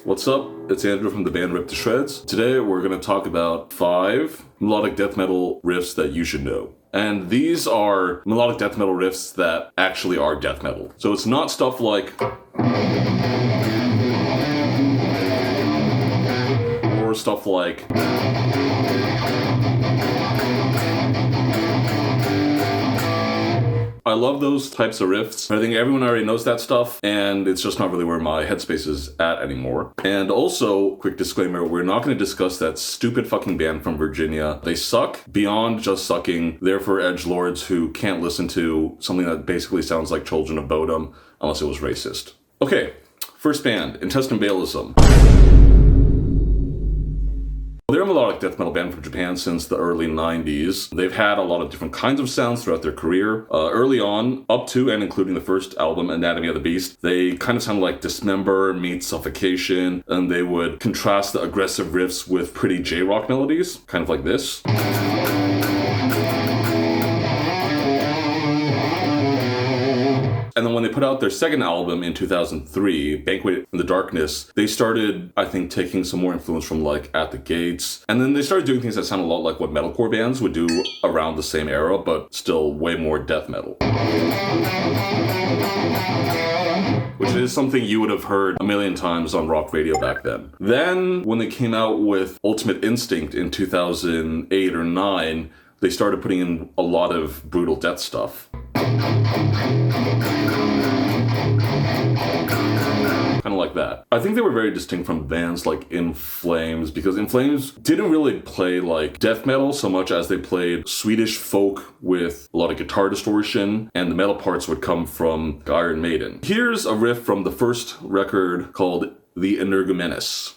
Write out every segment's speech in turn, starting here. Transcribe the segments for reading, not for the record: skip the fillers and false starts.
What's up? It's Andrew from the band Ripped to Shreds. Today we're going to talk about 5 melodic death metal riffs that you should know. And these are melodic death metal riffs that actually are death metal. So it's not stuff like... or stuff like... I love those types of riffs. I think everyone already knows that stuff, and it's just not really where my headspace is at anymore. And also, quick disclaimer, we're not going to discuss that stupid fucking band from Virginia. They suck beyond just sucking. They're for edgelords who can't listen to something that basically sounds like Children of Bodom, unless it was racist. Okay, first band, Intestine Baalism. They're a melodic death metal band from Japan since the early 90s. They've had a lot of different kinds of sounds throughout their career. Early on, up to and including the first album, Anatomy of the Beast, they kind of sounded like Dismember meets Suffocation, and they would contrast the aggressive riffs with pretty J-rock melodies, kind of like this. And then when they put out their second album in 2003, Banquet in the Darkness, they started, I think, taking some more influence from like At the Gates. And then they started doing things that sound a lot like what metalcore bands would do around the same era, but still way more death metal. Which is something you would have heard a million times on rock radio back then. Then, when they came out with Ultimate Instinct in 2008 or 9, they started putting in a lot of brutal death stuff. Kind of like that. I think they were very distinct from bands like In Flames, because In Flames didn't really play like death metal so much as they played Swedish folk with a lot of guitar distortion, and the metal parts would come from Iron Maiden. Here's a riff from the first record called The Energumenes.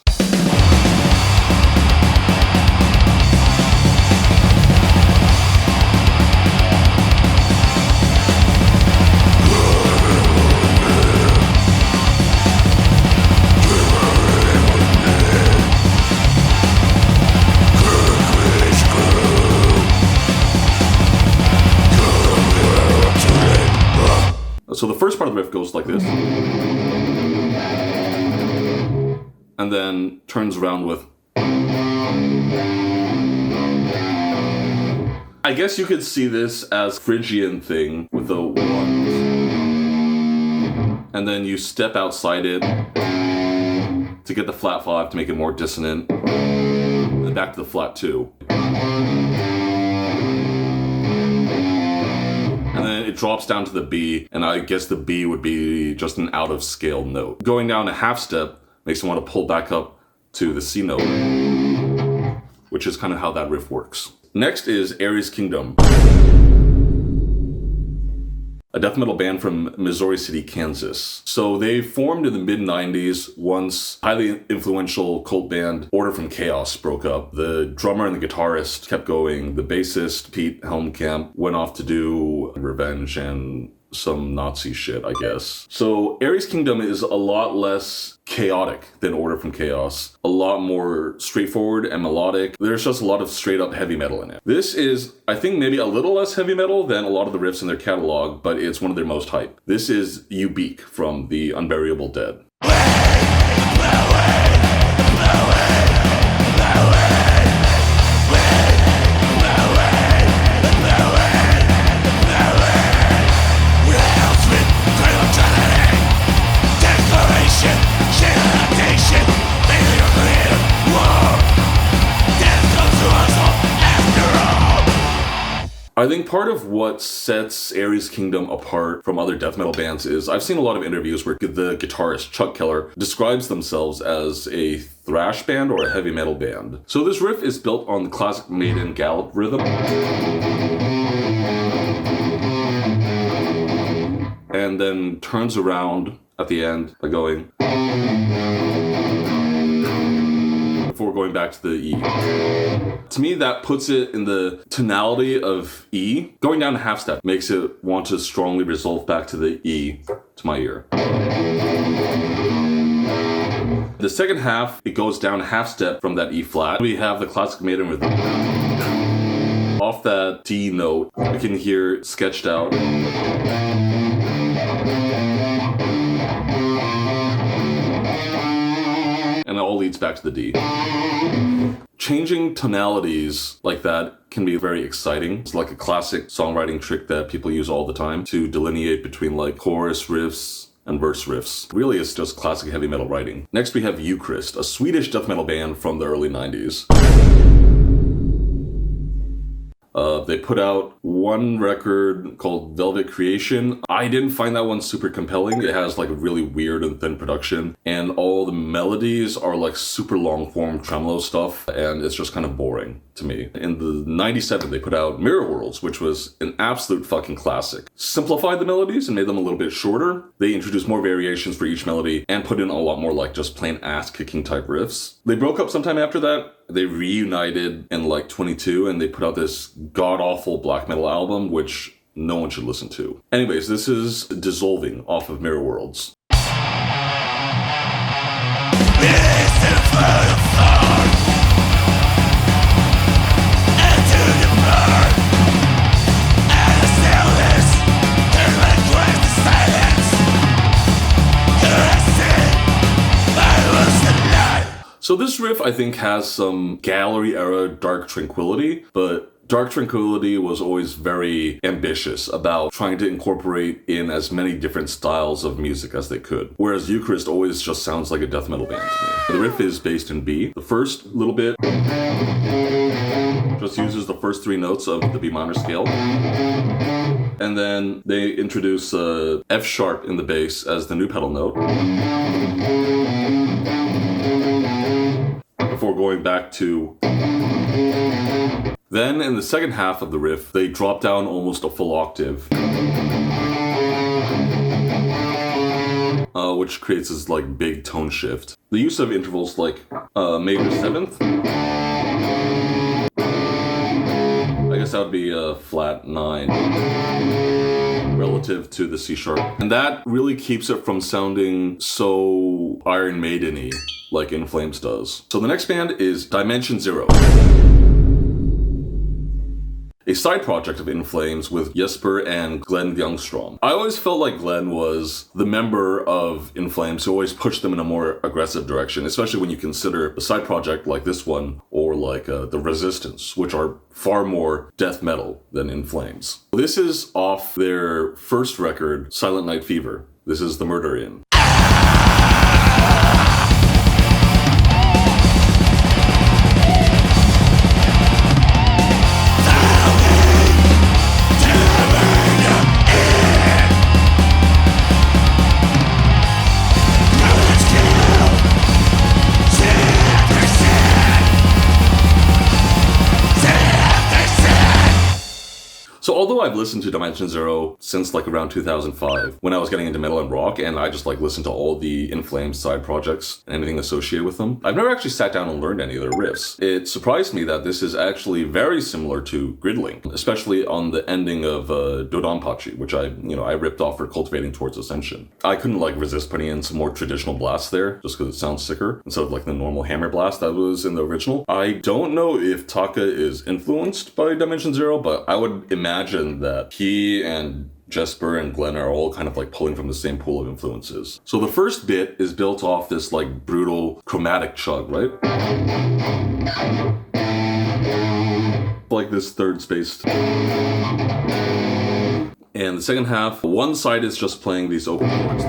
So the first part of the riff goes like this. And then turns around with... I guess you could see this as Phrygian thing with the ones. And then you step outside it to get the flat 5 to make it more dissonant. And then back to the flat 2. And then it drops down to the B, and I guess the B would be just an out of scale note. Going down a half step makes you want to pull back up to the C note, which is kind of how that riff works. Next is Ares Kingdom, a death metal band from Missouri City, Kansas. So they formed in the mid-90s once highly influential cult band Order from Chaos broke up. The drummer and the guitarist kept going. The bassist, Pete Helmkamp, went off to do Revenge and some Nazi shit, I guess. So Ares Kingdom is a lot less chaotic than Order from Chaos. A lot more straightforward and melodic. There's just a lot of straight up heavy metal in it. This is, I think, maybe a little less heavy metal than a lot of the riffs in their catalog, but it's one of their most hype. This is Ubeak from The Unburial Dead. I think part of what sets Ares Kingdom apart from other death metal bands is I've seen a lot of interviews where the guitarist, Chuck Keller, describes themselves as a thrash band or a heavy metal band. So this riff is built on the classic Maiden gallop rhythm. And then turns around at the end by going... before going back to the E. To me, that puts it in the tonality of E. Going down a half step makes it want to strongly resolve back to the E to my ear. The second half, it goes down a half step from that E flat. We have the classic Maiden rhythm. Off that D note, we can hear sketched out. and it all leads back to the D. Changing tonalities like that can be very exciting. It's like a classic songwriting trick that people use all the time to delineate between like chorus riffs and verse riffs. Really, it's just classic heavy metal writing. Next, we have Eucharist, a Swedish death metal band from the early 90s. They put out one record called Velvet Creation. I didn't find that one super compelling. It has like a really weird and thin production, and all the melodies are like super long form tremolo stuff, and it's just kind of boring to me. In the 97, they put out Mirror Worlds, which was an absolute fucking classic. Simplified the melodies and made them a little bit shorter. They introduced more variations for each melody and put in a lot more like just plain ass-kicking type riffs. They broke up sometime after that. They reunited in like 22 and they put out this god-awful black metal album, which no one should listen to. Anyways, this is Dissolving off of Mirror Worlds. So this riff, I think, has some gallery-era Dark Tranquillity, but Dark Tranquillity was always very ambitious about trying to incorporate in as many different styles of music as they could, whereas Eucharist always just sounds like a death metal band to me. The riff is based in B. The first little bit just uses the first three notes of the B minor scale. And then they introduce F sharp in the bass as the new pedal note, before going back to... Then in the second half of the riff, they drop down almost a full octave, which creates this like big tone shift. The use of intervals like major seventh, I guess that would be a flat 9 relative to the C sharp. And that really keeps it from sounding so Iron Maiden-y like In Flames does. So the next band is Dimension Zero, a side project of In Flames with Jesper and Glenn Ljungstrom. I always felt like Glenn was the member of In Flames who always pushed them in a more aggressive direction, especially when you consider a side project like this one or like The Resistance, which are far more death metal than In Flames. This is off their first record, Silent Night Fever. This is The Murder Inn. So although I've listened to Dimension Zero since like around 2005, when I was getting into metal and rock, and I just like listened to all the In Flames side projects and anything associated with them, I've never actually sat down and learned any of their riffs. It surprised me that this is actually very similar to Gridling, especially on the ending of Dodonpachi, which I ripped off for Cultivating Towards Ascension. I couldn't like resist putting in some more traditional blasts there, just because it sounds sicker, instead of like the normal hammer blast that was in the original. I don't know if Taka is influenced by Dimension Zero, but I would imagine that he and Jesper and Glenn are all kind of like pulling from the same pool of influences. So the first bit is built off this like brutal chromatic chug, right? Like this third spaced. And the second half, one side is just playing these open chords,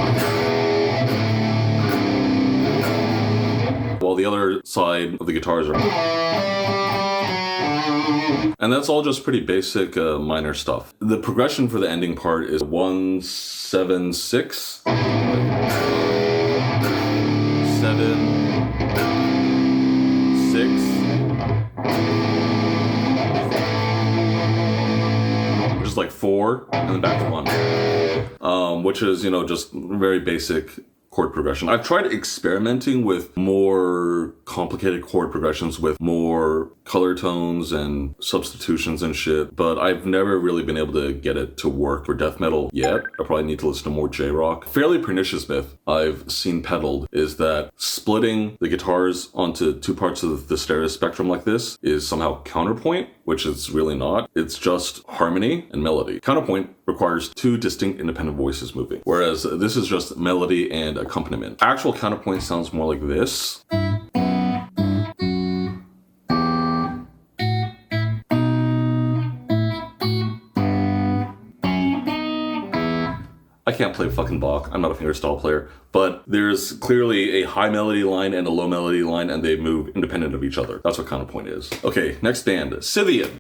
while the other side of the guitars are... And that's all just pretty basic minor stuff. The progression for the ending part is 1, 7, 6, 7, 6, which is like 4, and then back to 1, which is, just very basic chord progression. I've tried experimenting with more complicated chord progressions with more color tones and substitutions and shit, but I've never really been able to get it to work for death metal yet. I probably need to listen to more J-rock. Fairly pernicious myth I've seen peddled is that splitting the guitars onto two parts of the stereo spectrum like this is somehow counterpoint, which it's really not. It's just harmony and melody. Counterpoint requires two distinct independent voices moving, whereas this is just melody and accompaniment. Actual counterpoint sounds more like this. I can't play fucking Bach. I'm not a fingerstyle player. But there's clearly a high melody line and a low melody line, and they move independent of each other. That's what Counterpoint is. Okay, next band, Scythian.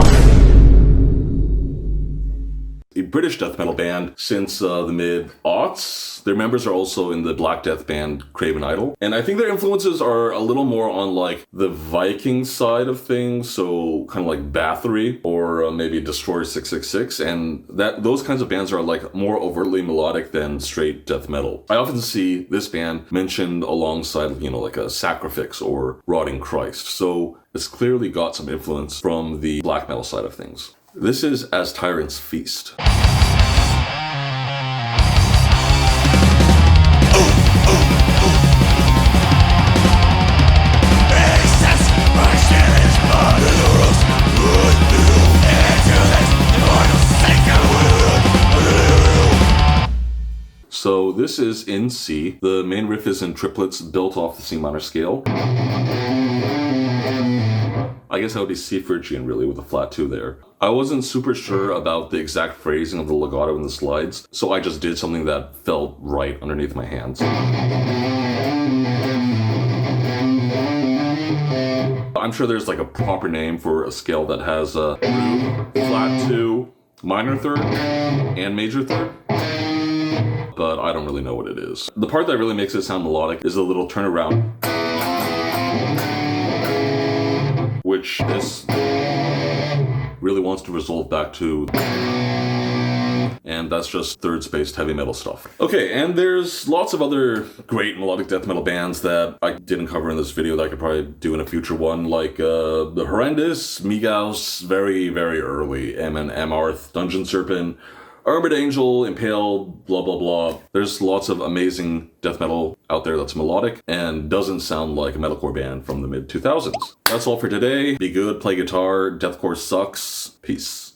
A British death metal band since the mid-aughts. Their members are also in the Black Death band Craven Idol. And I think their influences are a little more on like the Viking side of things, so kind of like Bathory or maybe Destroyer 666. And those kinds of bands are like more overtly melodic than straight death metal. I often see this band mentioned alongside, you know, like a Sacrifix or Rotting Christ. So it's clearly got some influence from the black metal side of things. This is As Tyrants Feast. So this is in C. The main riff is in triplets built off the C minor scale. I guess that would be C Phrygian really with a flat 2 there. I wasn't super sure about the exact phrasing of the legato in the slides, so I just did something that felt right underneath my hands. I'm sure there's like a proper name for a scale that has a flat 2, minor third, and major third, but I don't really know what it is. The part that really makes it sound melodic is a little turnaround, which this really wants to resolve back to, and that's just third-spaced heavy metal stuff. Okay, and there's lots of other great melodic death metal bands that I didn't cover in this video that I could probably do in a future one, like The Horrendous, Migaus, very, very early, Amarth, Dungeon Serpent, Armored Angel, Impale, blah, blah, blah. There's lots of amazing death metal out there that's melodic and doesn't sound like a metalcore band from the mid-2000s. That's all for today. Be good, play guitar, deathcore sucks. Peace.